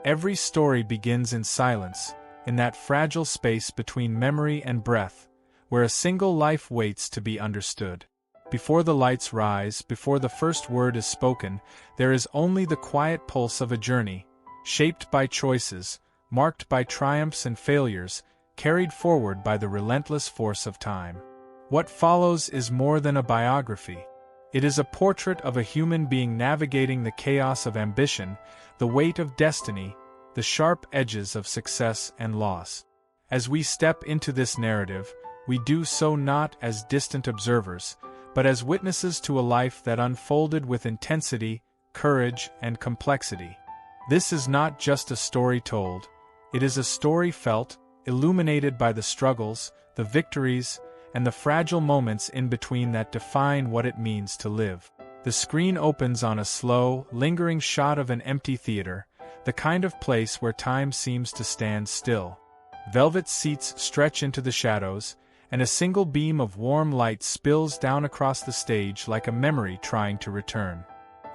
Every story begins in silence, in that fragile space between memory and breath, where a single life waits to be understood. Before the lights rise, before the first word is spoken, there is only the quiet pulse of a journey, shaped by choices, marked by triumphs and failures, carried forward by the relentless force of time. What follows is more than a biography. It is a portrait of a human being navigating the chaos of ambition, the weight of destiny, the sharp edges of success and loss. As we step into this narrative, we do so not as distant observers, but as witnesses to a life that unfolded with intensity, courage, and complexity. This is not just a story told, it is a story felt, illuminated by the struggles, the victories, and the fragile moments in between that define what it means to live. The screen opens on a slow, lingering shot of an empty theater, the kind of place where time seems to stand still. Velvet seats stretch into the shadows, and a single beam of warm light spills down across the stage like a memory trying to return.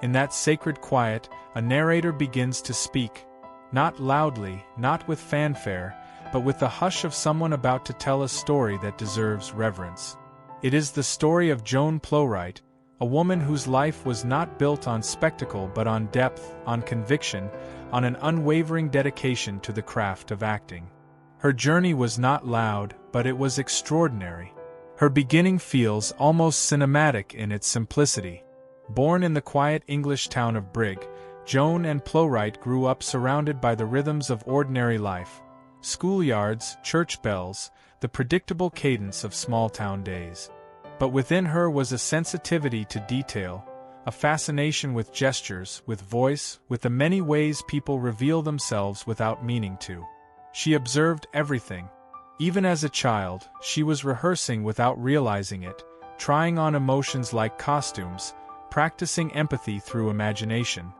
In that sacred quiet, a narrator begins to speak, not loudly, not with fanfare, but with the hush of someone about to tell a story that deserves reverence. It is the story of Joan Plowright, a woman whose life was not built on spectacle but on depth, on conviction, on an unwavering dedication to the craft of acting. Her journey was not loud, but it was extraordinary. Her beginning feels almost cinematic in its simplicity. Born in the quiet English town of Brigg, Joan and Plowright grew up surrounded by the rhythms of ordinary life. Schoolyards, church bells, the predictable cadence of small-town days. But within her was a sensitivity to detail, a fascination with gestures, with voice, with the many ways people reveal themselves without meaning to. She observed everything. Even as a child, she was rehearsing without realizing it, trying on emotions like costumes, practicing empathy through imagination.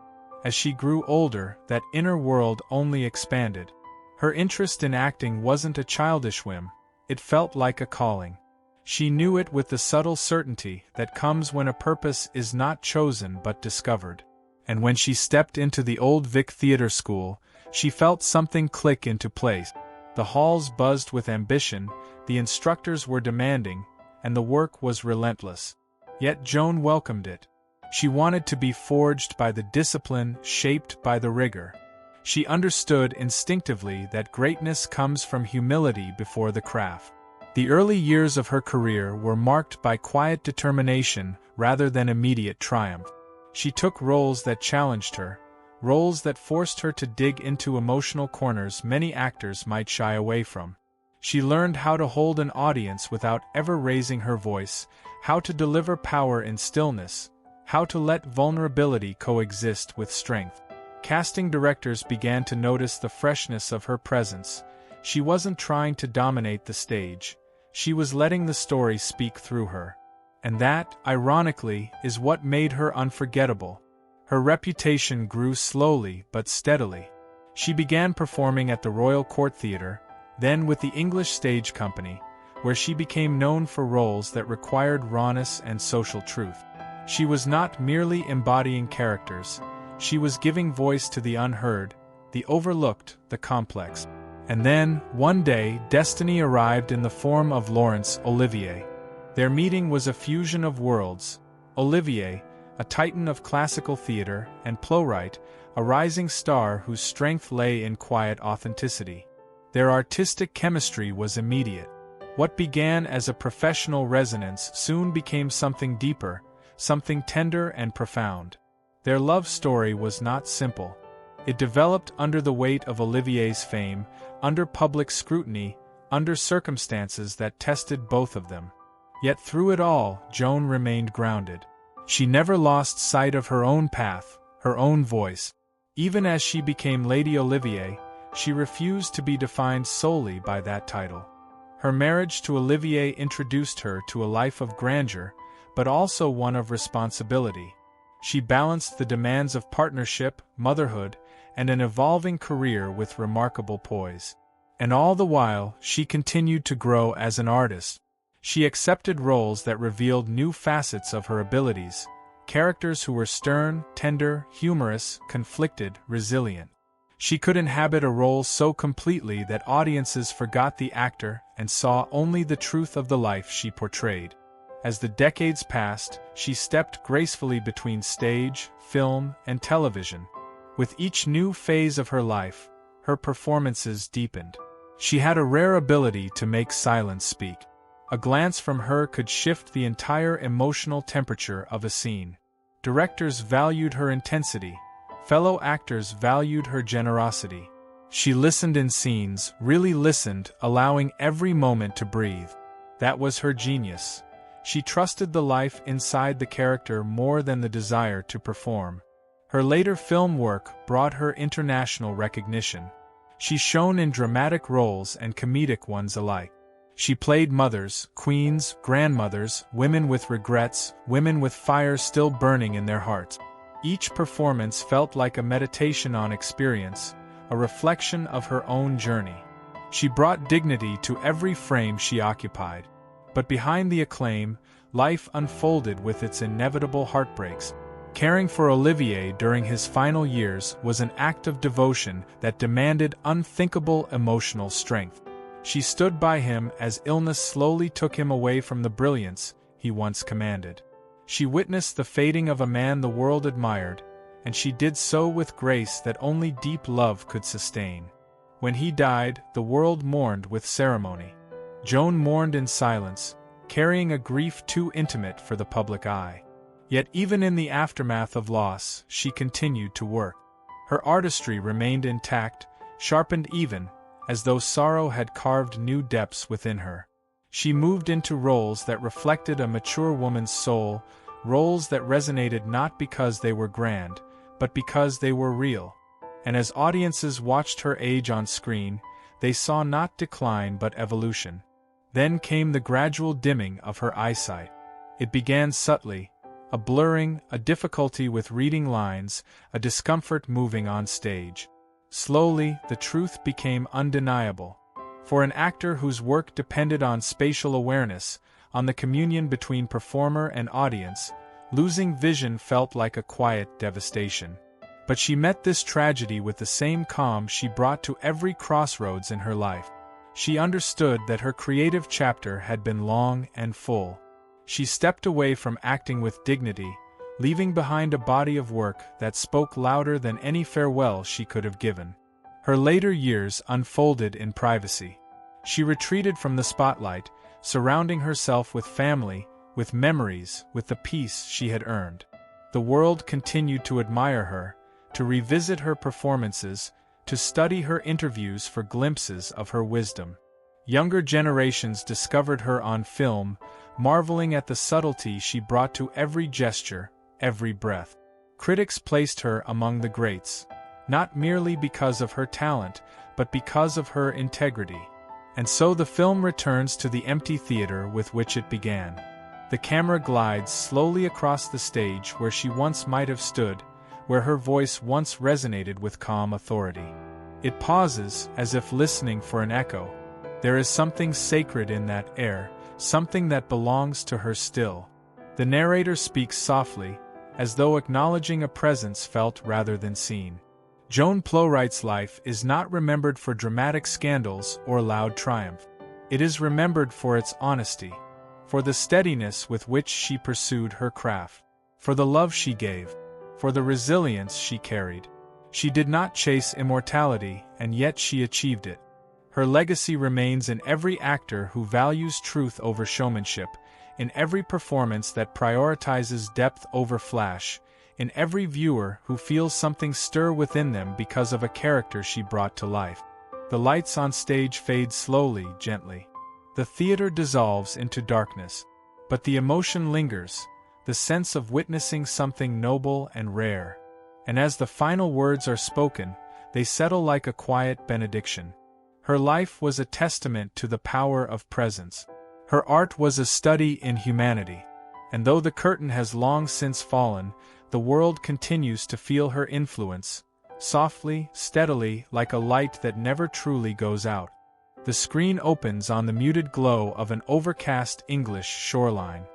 As she grew older, that inner world only expanded. Her interest in acting wasn't a childish whim, it felt like a calling. She knew it with the subtle certainty that comes when a purpose is not chosen but discovered. And when she stepped into the Old Vic Theatre School, she felt something click into place. The halls buzzed with ambition, the instructors were demanding, and the work was relentless. Yet Joan welcomed it. She wanted to be forged by the discipline, shaped by the rigor. She understood instinctively that greatness comes from humility before the craft. The early years of her career were marked by quiet determination rather than immediate triumph. She took roles that challenged her, roles that forced her to dig into emotional corners many actors might shy away from. She learned how to hold an audience without ever raising her voice, how to deliver power in stillness, how to let vulnerability coexist with strength. Casting directors began to notice the freshness of her presence. She wasn't trying to dominate the stage. She was letting the story speak through her. And that, ironically, is what made her unforgettable. Her reputation grew slowly but steadily. She began performing at the Royal Court Theatre, then with the English Stage Company, where she became known for roles that required rawness and social truth. She was not merely embodying characters. She was giving voice to the unheard, the overlooked, the complex. And then, one day, destiny arrived in the form of Laurence Olivier. Their meeting was a fusion of worlds. Olivier, a titan of classical theater, and Plowright, a rising star whose strength lay in quiet authenticity. Their artistic chemistry was immediate. What began as a professional resonance soon became something deeper, something tender and profound. Their love story was not simple. It developed under the weight of Olivier's fame, under public scrutiny, under circumstances that tested both of them. Yet through it all, Joan remained grounded. She never lost sight of her own path, her own voice. Even as she became Lady Olivier, she refused to be defined solely by that title. Her marriage to Olivier introduced her to a life of grandeur, but also one of responsibility. She balanced the demands of partnership, motherhood, and an evolving career with remarkable poise. And all the while, she continued to grow as an artist. She accepted roles that revealed new facets of her abilities, characters who were stern, tender, humorous, conflicted, resilient. She could inhabit a role so completely that audiences forgot the actor and saw only the truth of the life she portrayed. As the decades passed, she stepped gracefully between stage, film, and television. With each new phase of her life, her performances deepened. She had a rare ability to make silence speak. A glance from her could shift the entire emotional temperature of a scene. Directors valued her intensity. Fellow actors valued her generosity. She listened in scenes, really listened, allowing every moment to breathe. That was her genius. She trusted the life inside the character more than the desire to perform. Her later film work brought her international recognition. She shone in dramatic roles and comedic ones alike. She played mothers, queens, grandmothers, women with regrets, women with fire still burning in their hearts. Each performance felt like a meditation on experience, a reflection of her own journey. She brought dignity to every frame she occupied. But behind the acclaim, life unfolded with its inevitable heartbreaks. Caring for Olivier during his final years was an act of devotion that demanded unthinkable emotional strength. She stood by him as illness slowly took him away from the brilliance he once commanded. She witnessed the fading of a man the world admired, and she did so with grace that only deep love could sustain. When he died, the world mourned with ceremony. Joan mourned in silence, carrying a grief too intimate for the public eye. Yet even in the aftermath of loss, she continued to work. Her artistry remained intact, sharpened even, as though sorrow had carved new depths within her. She moved into roles that reflected a mature woman's soul, roles that resonated not because they were grand, but because they were real. And as audiences watched her age on screen, they saw not decline but evolution. Then came the gradual dimming of her eyesight. It began subtly, a blurring, a difficulty with reading lines, a discomfort moving on stage. Slowly, the truth became undeniable. For an actor whose work depended on spatial awareness, on the communion between performer and audience, losing vision felt like a quiet devastation. But she met this tragedy with the same calm she brought to every crossroads in her life. She understood that her creative chapter had been long and full. She stepped away from acting with dignity, leaving behind a body of work that spoke louder than any farewell she could have given. Her later years unfolded in privacy. She retreated from the spotlight, surrounding herself with family, with memories, with the peace she had earned. The world continued to admire her, to revisit her performances, to study her interviews for glimpses of her wisdom. Younger generations discovered her on film, marveling at the subtlety she brought to every gesture, every breath. Critics placed her among the greats, not merely because of her talent, but because of her integrity. And so the film returns to the empty theater with which it began. The camera glides slowly across the stage where she once might have stood, where her voice once resonated with calm authority. It pauses, as if listening for an echo. There is something sacred in that air, something that belongs to her still. The narrator speaks softly, as though acknowledging a presence felt rather than seen. Joan Plowright's life is not remembered for dramatic scandals or loud triumph. It is remembered for its honesty, for the steadiness with which she pursued her craft, for the love she gave, for the resilience she carried. She did not chase immortality, and yet she achieved it. Her legacy remains in every actor who values truth over showmanship, in every performance that prioritizes depth over flash, in every viewer who feels something stir within them because of a character she brought to life. The lights on stage fade slowly, gently. The theater dissolves into darkness. But the emotion lingers, the sense of witnessing something noble and rare. And as the final words are spoken, they settle like a quiet benediction. Her life was a testament to the power of presence. Her art was a study in humanity. And though the curtain has long since fallen, the world continues to feel her influence, softly, steadily, like a light that never truly goes out. The screen opens on the muted glow of an overcast English shoreline.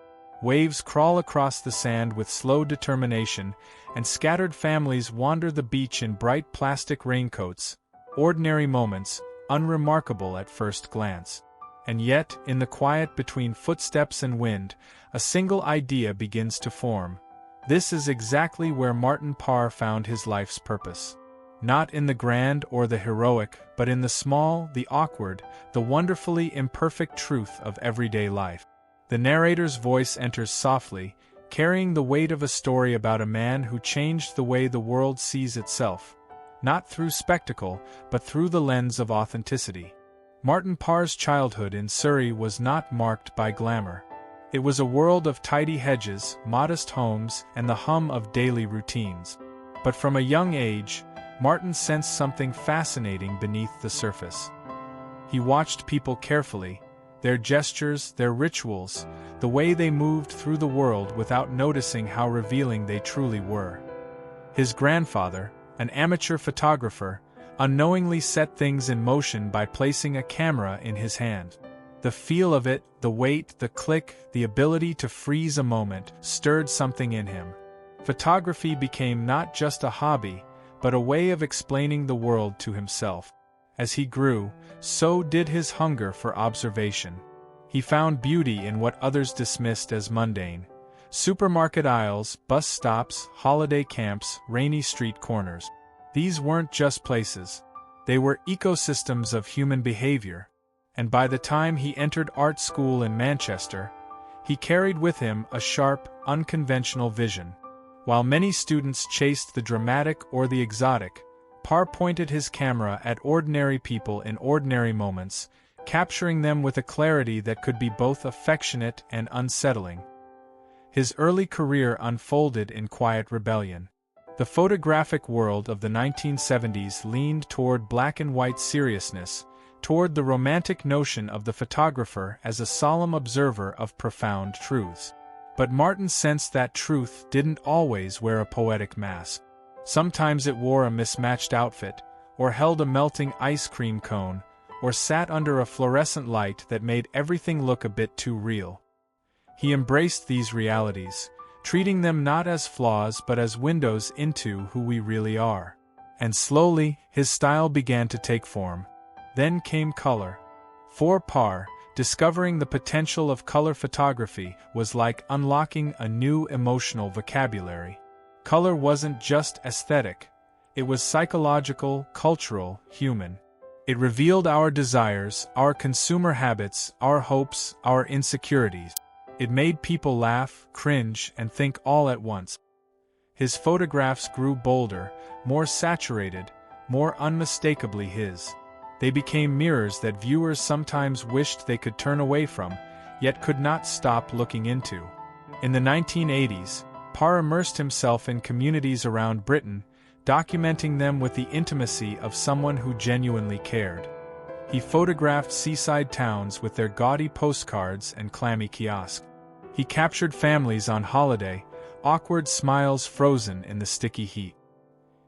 Waves crawl across the sand with slow determination, and scattered families wander the beach in bright plastic raincoats, ordinary moments, unremarkable at first glance. And yet, in the quiet between footsteps and wind, a single idea begins to form. This is exactly where Martin Parr found his life's purpose. Not in the grand or the heroic, but in the small, the awkward, the wonderfully imperfect truth of everyday life. The narrator's voice enters softly, carrying the weight of a story about a man who changed the way the world sees itself, not through spectacle, but through the lens of authenticity. Martin Parr's childhood in Surrey was not marked by glamour. It was a world of tidy hedges, modest homes, and the hum of daily routines. But from a young age, Martin sensed something fascinating beneath the surface. He watched people carefully, their gestures, their rituals, the way they moved through the world without noticing how revealing they truly were. His grandfather, an amateur photographer, unknowingly set things in motion by placing a camera in his hand. The feel of it, the weight, the click, the ability to freeze a moment, stirred something in him. Photography became not just a hobby, but a way of explaining the world to himself. As he grew, so did his hunger for observation. He found beauty in what others dismissed as mundane. Supermarket aisles, bus stops, holiday camps, rainy street corners. These weren't just places. They were ecosystems of human behavior. And by the time he entered art school in Manchester, he carried with him a sharp, unconventional vision. While many students chased the dramatic or the exotic, Parr pointed his camera at ordinary people in ordinary moments, capturing them with a clarity that could be both affectionate and unsettling. His early career unfolded in quiet rebellion. The photographic world of the 1970s leaned toward black-and-white seriousness, toward the romantic notion of the photographer as a solemn observer of profound truths. But Martin sensed that truth didn't always wear a poetic mask. Sometimes it wore a mismatched outfit, or held a melting ice cream cone, or sat under a fluorescent light that made everything look a bit too real. He embraced these realities, treating them not as flaws but as windows into who we really are. And slowly, his style began to take form. Then came color. For Parr, discovering the potential of color photography was like unlocking a new emotional vocabulary. Color wasn't just aesthetic. It was psychological, cultural, human. It revealed our desires, our consumer habits, our hopes, our insecurities. It made people laugh, cringe, and think all at once. His photographs grew bolder, more saturated, more unmistakably his. They became mirrors that viewers sometimes wished they could turn away from, yet could not stop looking into. In the 1980s, Parr immersed himself in communities around Britain, documenting them with the intimacy of someone who genuinely cared. He photographed seaside towns with their gaudy postcards and clammy kiosks. He captured families on holiday, awkward smiles frozen in the sticky heat.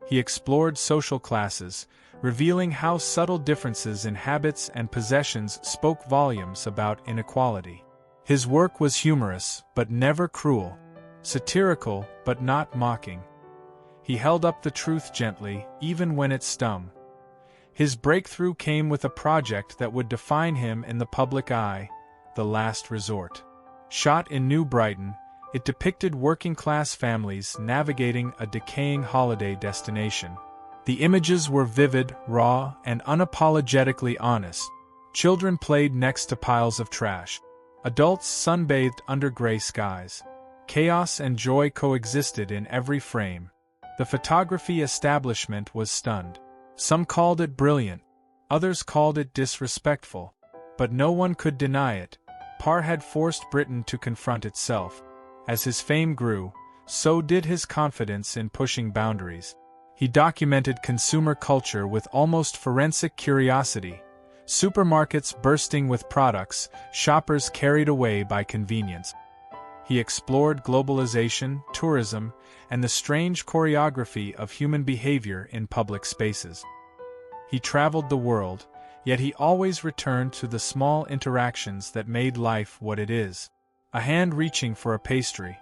He explored social classes, revealing how subtle differences in habits and possessions spoke volumes about inequality. His work was humorous, but never cruel, satirical, but not mocking. He held up the truth gently, even when it stung. His breakthrough came with a project that would define him in the public eye, The Last Resort. Shot in New Brighton, it depicted working-class families navigating a decaying holiday destination. The images were vivid, raw, and unapologetically honest. Children played next to piles of trash. Adults sunbathed under gray skies. Chaos and joy coexisted in every frame. The photography establishment was stunned. Some called it brilliant, others called it disrespectful. But no one could deny it. Parr had forced Britain to confront itself. As his fame grew, so did his confidence in pushing boundaries. He documented consumer culture with almost forensic curiosity. Supermarkets bursting with products, shoppers carried away by convenience. He explored globalization, tourism, and the strange choreography of human behavior in public spaces. He traveled the world, yet he always returned to the small interactions that made life what it is. a hand reaching for a pastry,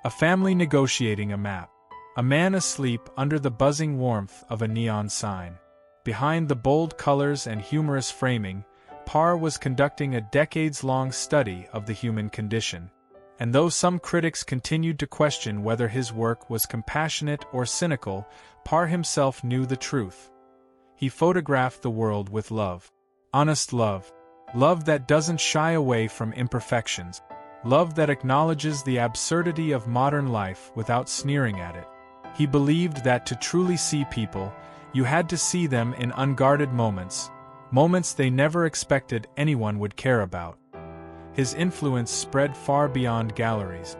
a family negotiating a map, a man asleep under the buzzing warmth of a neon sign. Behind the bold colors and humorous framing, Parr was conducting a decades-long study of the human condition. And though some critics continued to question whether his work was compassionate or cynical, Parr himself knew the truth. He photographed the world with love. Honest love. Love that doesn't shy away from imperfections. Love that acknowledges the absurdity of modern life without sneering at it. He believed that to truly see people, you had to see them in unguarded moments, moments they never expected anyone would care about. His influence spread far beyond galleries.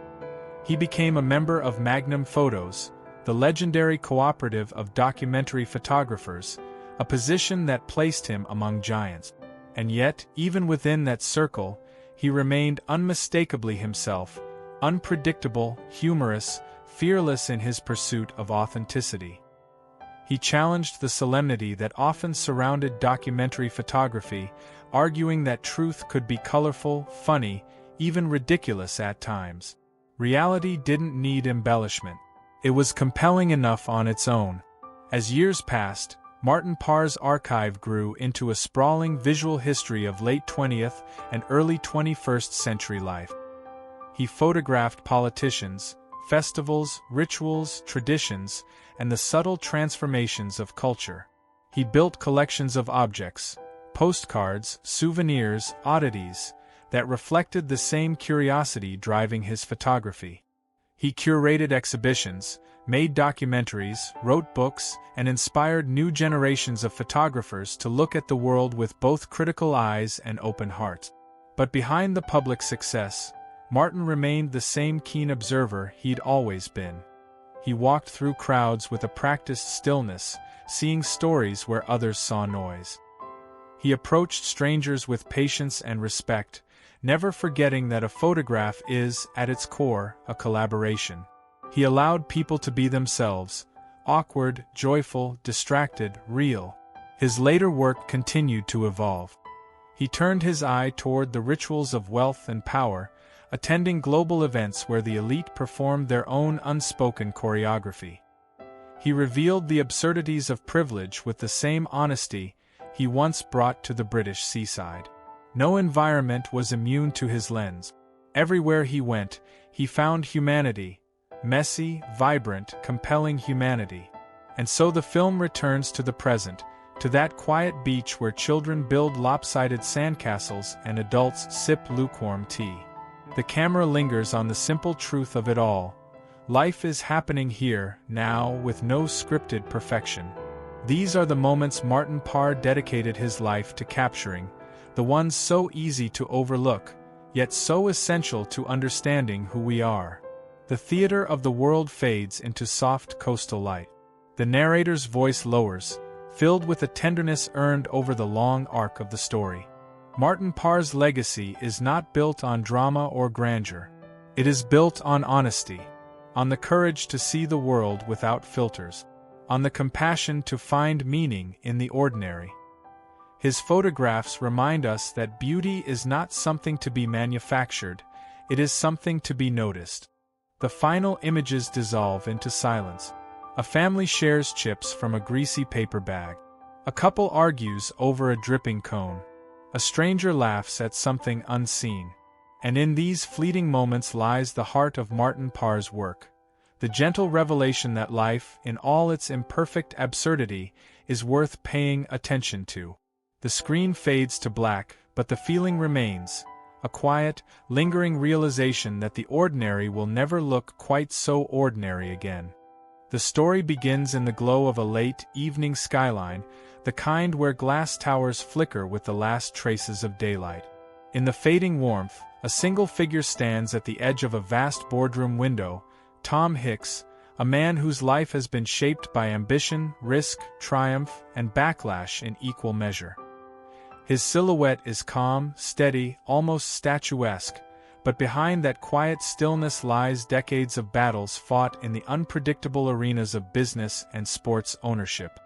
He became a member of Magnum Photos, the legendary cooperative of documentary photographers, a position that placed him among giants. And yet, even within that circle, he remained unmistakably himself, unpredictable, humorous, fearless in his pursuit of authenticity. He challenged the solemnity that often surrounded documentary photography, arguing that truth could be colorful, funny, even ridiculous at times. Reality didn't need embellishment. It was compelling enough on its own. As years passed, Martin Parr's archive grew into a sprawling visual history of late 20th and early 21st century life. He photographed politicians, festivals, rituals, traditions, and the subtle transformations of culture. He built collections of objects, postcards, souvenirs, oddities, that reflected the same curiosity driving his photography. He curated exhibitions, made documentaries, wrote books, and inspired new generations of photographers to look at the world with both critical eyes and open hearts. But behind the public success, Martin remained the same keen observer he'd always been. He walked through crowds with a practiced stillness, seeing stories where others saw noise. He approached strangers with patience and respect, never forgetting that a photograph is, at its core, a collaboration. He allowed people to be themselves, awkward, joyful, distracted, real. His later work continued to evolve. He turned his eye toward the rituals of wealth and power, attending global events where the elite performed their own unspoken choreography. He revealed the absurdities of privilege with the same honesty he once brought to the British seaside. No environment was immune to his lens. Everywhere he went, he found humanity, messy, vibrant, compelling humanity. And so the film returns to the present, to that quiet beach where children build lopsided sandcastles and adults sip lukewarm tea. The camera lingers on the simple truth of it all. Life is happening here, now, with no scripted perfection. These are the moments Martin Parr dedicated his life to capturing, the ones so easy to overlook, yet so essential to understanding who we are. The theater of the world fades into soft coastal light. The narrator's voice lowers, filled with a tenderness earned over the long arc of the story. Martin Parr's legacy is not built on drama or grandeur. It is built on honesty, on the courage to see the world without filters, on the compassion to find meaning in the ordinary. His photographs remind us that beauty is not something to be manufactured, it is something to be noticed. The final images dissolve into silence. A family shares chips from a greasy paper bag. A couple argues over a dripping cone. A stranger laughs at something unseen. And in these fleeting moments lies the heart of Martin Parr's work. The gentle revelation that life, in all its imperfect absurdity, is worth paying attention to. The screen fades to black, but the feeling remains, a quiet, lingering realization that the ordinary will never look quite so ordinary again. The story begins in the glow of a late, evening skyline, the kind where glass towers flicker with the last traces of daylight. In the fading warmth, a single figure stands at the edge of a vast boardroom window, Tom Hicks, a man whose life has been shaped by ambition, risk, triumph, and backlash in equal measure. His silhouette is calm, steady, almost statuesque, but behind that quiet stillness lies decades of battles fought in the unpredictable arenas of business and sports ownership.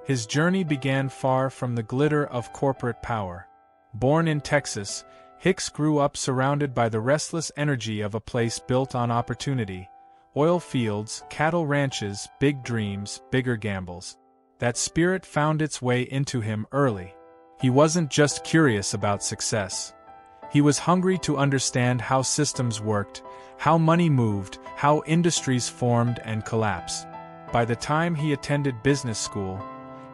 His journey began far from the glitter of corporate power. Born in Texas, Hicks grew up surrounded by the restless energy of a place built on opportunity: oil fields, cattle ranches, big dreams, bigger gambles. That spirit found its way into him early. He wasn't just curious about success. He was hungry to understand how systems worked, how money moved, how industries formed and collapsed. By the time he attended business school,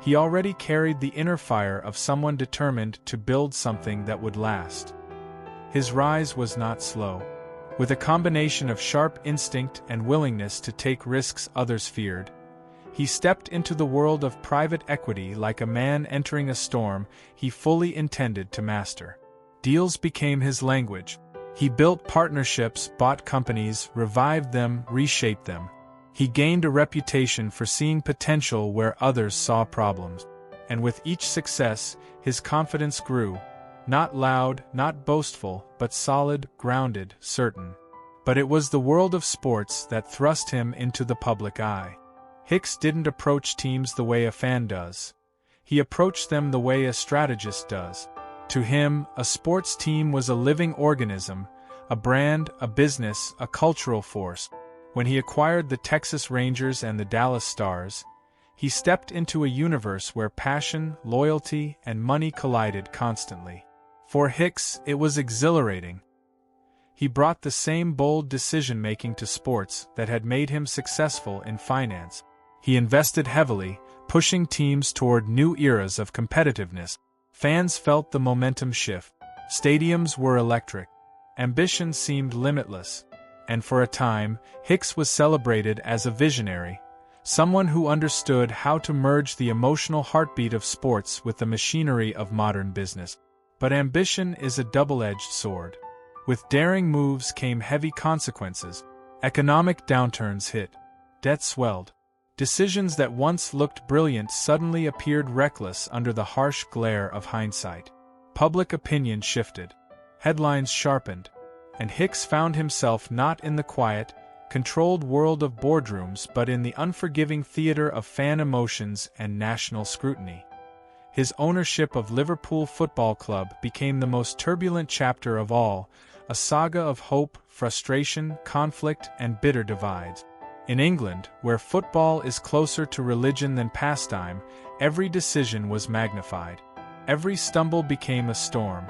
he already carried the inner fire of someone determined to build something that would last. His rise was not slow. With a combination of sharp instinct and willingness to take risks others feared, he stepped into the world of private equity like a man entering a storm he fully intended to master. Deals became his language. He built partnerships, bought companies, revived them, reshaped them. He gained a reputation for seeing potential where others saw problems. And with each success, his confidence grew. Not loud, not boastful, but solid, grounded, certain. But it was the world of sports that thrust him into the public eye. Hicks didn't approach teams the way a fan does. He approached them the way a strategist does. To him, a sports team was a living organism, a brand, a business, a cultural force. When he acquired the Texas Rangers and the Dallas Stars, he stepped into a universe where passion, loyalty, and money collided constantly. For Hicks, it was exhilarating. He brought the same bold decision-making to sports that had made him successful in finance. He invested heavily, pushing teams toward new eras of competitiveness. Fans felt the momentum shift. Stadiums were electric. Ambition seemed limitless. And for a time, Hicks was celebrated as a visionary, someone who understood how to merge the emotional heartbeat of sports with the machinery of modern business. But ambition is a double-edged sword. With daring moves came heavy consequences. Economic downturns hit. Debt swelled. Decisions that once looked brilliant suddenly appeared reckless under the harsh glare of hindsight. Public opinion shifted. Headlines sharpened. And Hicks found himself not in the quiet, controlled world of boardrooms but in the unforgiving theater of fan emotions and national scrutiny. His ownership of Liverpool Football Club became the most turbulent chapter of all, a saga of hope, frustration, conflict, and bitter divides. In England, where football is closer to religion than pastime, every decision was magnified. Every stumble became a storm.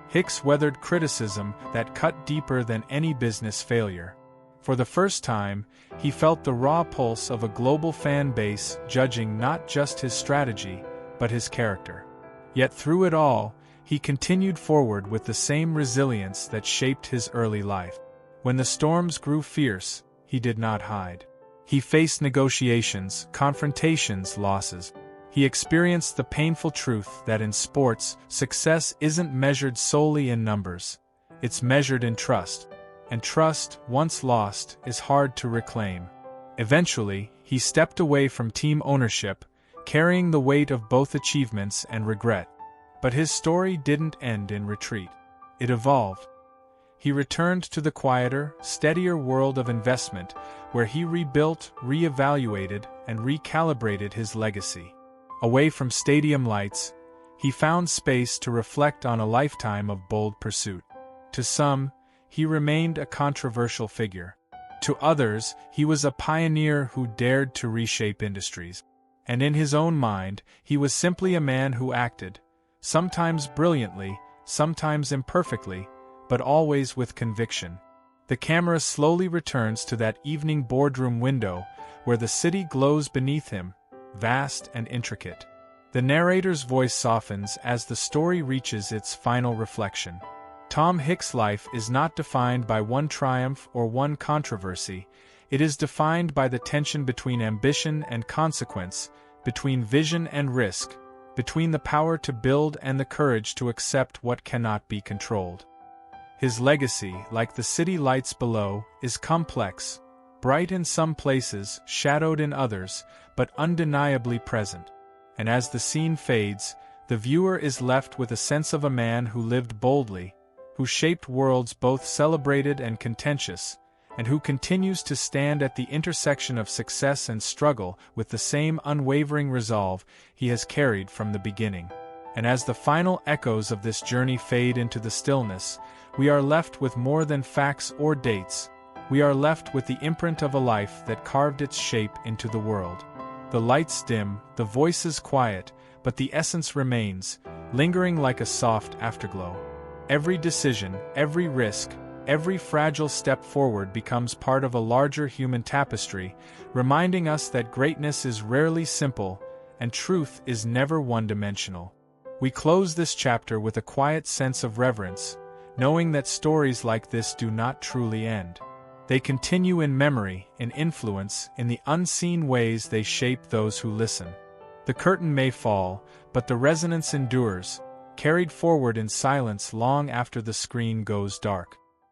Hicks weathered criticism that cut deeper than any business failure. For the first time, he felt the raw pulse of a global fan base judging not just his strategy, but his character. Yet through it all, he continued forward with the same resilience that shaped his early life. When the storms grew fierce, he did not hide. He faced negotiations, confrontations, losses. He experienced the painful truth that in sports, success isn't measured solely in numbers. It's measured in trust. And trust, once lost, is hard to reclaim. Eventually, he stepped away from team ownership, carrying the weight of both achievements and regret. But his story didn't end in retreat. It evolved. He returned to the quieter, steadier world of investment, where he rebuilt, reevaluated, and recalibrated his legacy. Away from stadium lights, he found space to reflect on a lifetime of bold pursuit. To some, he remained a controversial figure. To others, he was a pioneer who dared to reshape industries. And in his own mind, he was simply a man who acted, sometimes brilliantly, sometimes imperfectly, but always with conviction. The camera slowly returns to that evening boardroom window, where the city glows beneath him, vast and intricate. The narrator's voice softens as the story reaches its final reflection. Tom Hicks' life is not defined by one triumph or one controversy. It is defined by the tension between ambition and consequence, between vision and risk, between the power to build and the courage to accept what cannot be controlled. His legacy, like the city lights below, is complex, bright in some places, shadowed in others, but undeniably present. And as the scene fades, the viewer is left with a sense of a man who lived boldly, who shaped worlds both celebrated and contentious, and who continues to stand at the intersection of success and struggle with the same unwavering resolve he has carried from the beginning. And as the final echoes of this journey fade into the stillness, we are left with more than facts or dates. We are left with the imprint of a life that carved its shape into the world. The lights dim, the voices quiet, but the essence remains, lingering like a soft afterglow. Every decision, every risk, every fragile step forward becomes part of a larger human tapestry, reminding us that greatness is rarely simple, and truth is never one-dimensional. We close this chapter with a quiet sense of reverence, knowing that stories like this do not truly end. They continue in memory, in influence, in the unseen ways they shape those who listen. The curtain may fall, but the resonance endures, carried forward in silence long after the screen goes dark.